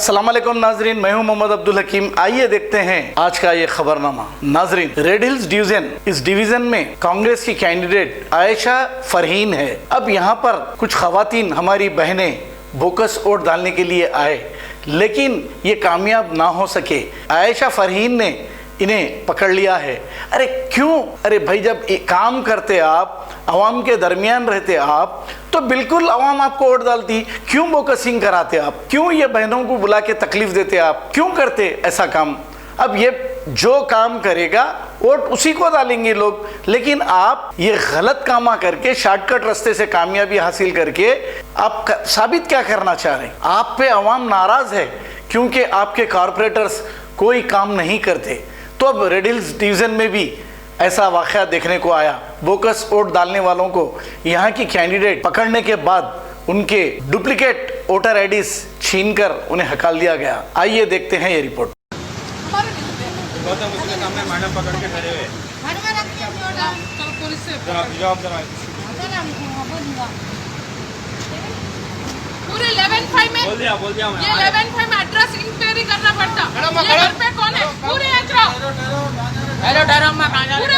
अस्सलाम वालेकुम नाजरीन, मैं हूं मोहम्मद अब्दुल हकीम। आइए देखते हैं आज का ये खबरनामा। नाजरीन, रेड हिल्स डिवीजन, इस डिवीजन में कांग्रेस की कैंडिडेट आयशा फरहीन है। अब यहाँ पर कुछ खवातीन, हमारी बहनें बोकस वोट डालने के लिए आए, लेकिन ये कामयाब ना हो सके। आयशा फरहीन ने इन्हें पकड़ लिया है। अरे क्यों? अरे भाई, जब काम करते आप, अवाम के दरमियान रहते आप, तो बिल्कुल अवाम आपको वोट डालती। क्यों बोकसिंग कराते आप? क्यों ये बहनों को बुला के तकलीफ देते आप? क्यों करते ऐसा काम? अब ये जो काम करेगा वोट उसी को डालेंगे लोग, लेकिन आप ये गलत कामा करके, शॉर्टकट रास्ते से कामयाबी हासिल करके आप साबित क्या करना चाह रहे हैं? आप पे अवाम नाराज है क्योंकि आपके कॉरपोरेटर्स कोई काम नहीं करते। तो अब रेड हिल्स डिवीजन में भी ऐसा वाक़या देखने को आया। बोकस वोट डालने वालों को यहाँ की कैंडिडेट पकड़ने के बाद उनके डुप्लीकेट वोटर आईडीज छीनकर उन्हें हकाल दिया गया। आइए देखते हैं ये रिपोर्ट। मैडम पकड़ के खड़े हुए पूरे 11-5 में बोल दिया ये 11-5 में एड्रेस इंक्वायरी करना पड़ता। ये घर पे कौन है? पूरे हेलो डरो मत, पूरे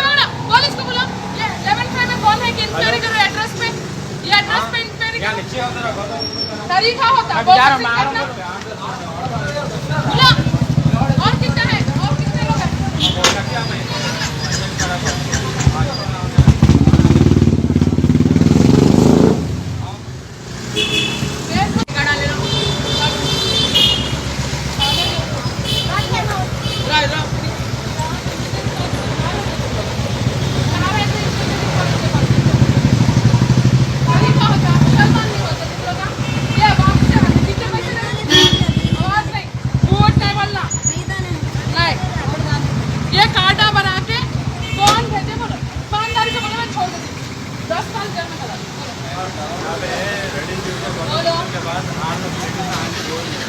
पुलिस को बुलाओ। ये 11-5 में कौन है कि इंक्वायरी करो एड्रेस पे? ये एड्रेस पे इंक्वायरी क्या नीचे तरीका होता बुला। और कितने हैं? और कितने लोग हैं?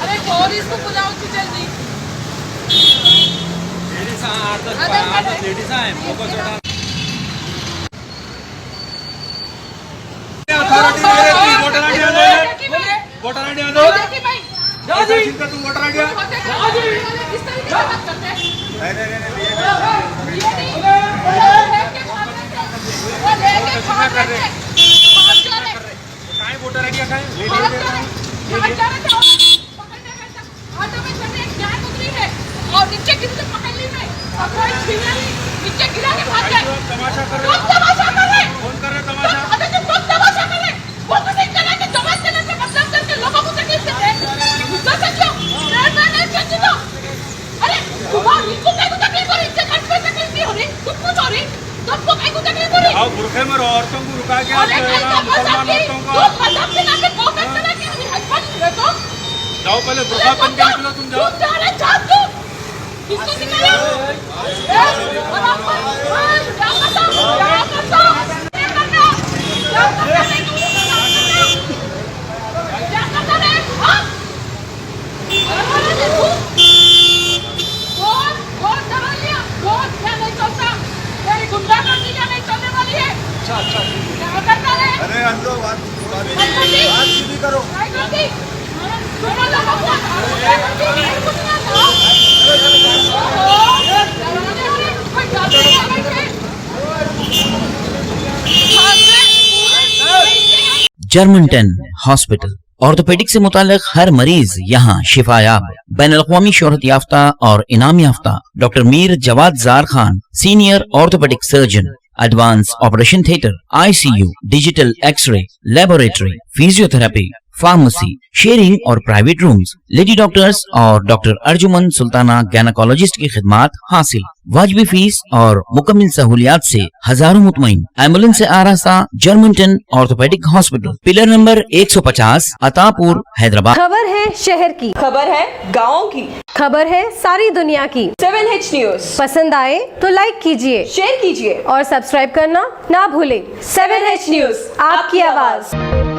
अरे पुलिस को बुलाओ कि जल्दी। लेडीज हैं वोटर आईडी आने तुम वोटर आईडी किस तरीके से बात करते हैं? वोटर आईडी और नीचे किसी से पकड़ ली मैं, नीचे गिरा के भाग गए। तमाशा कर कौन तमाशा कर रहे? कौन कर रहे तमाशा? अरे जो कौन तमाशा कर रहे? वो कुछ एक तरह के तमाशे से मतलब करके लोगों को तकलीफ देते हैं। गुस्सा से क्यों? नहीं चाहिए तो। अरे तुम्हारा इनको क्या तकलीफ हो रही? इनसे खर्च पे तकलीफ नहीं हो रही? तुम कुछ हो रही? तुमको क्या तकलीफ हो रही? आओ बुरखे में औरतों को रुका के मुसलमान औरतों को मदद से लाके बोकस से लाके हस्बैंड तो जाओ, पहले बुरखा पहन के निकलो। तुम जाओ। जा रहे जाओ तुम। किसको सिखाया? अरे अंदर बात सीधी करो। जर्मनटन हॉस्पिटल ऑर्थोपेडिक से मुताल्लिक हर मरीज यहाँ शिफायाब। बैनुल-अक़वामी शोहरत याफ्ता और इनाम याफ्ता doctor Mir Jawad Jar Khan, senior orthopaedic surgeon, advance operation theatre, ICU, digital x-ray, laboratory, physiotherapy, pharmacy, sharing और प्राइवेट रूम्स, लेडी डॉक्टर्स और डॉक्टर अर्जुमन सुल्ताना गैनकोलॉजिस्ट की खिदमात हासिल। वाजिबी फीस और मुकम्मल सहूलियात से हजारों मुतमईन। एम्बुलेंस से आरास्ता Germanton orthopaedic hospital, pillar number 150, Attapur, Hyderabad. खबर है शहर की, खबर है गाँव की, खबर है सारी दुनिया की। 7H न्यूज पसंद आए तो लाइक कीजिए, शेयर कीजिए और सब्सक्राइब करना ना भूलें। 7H न्यूज, आपकी आवाज।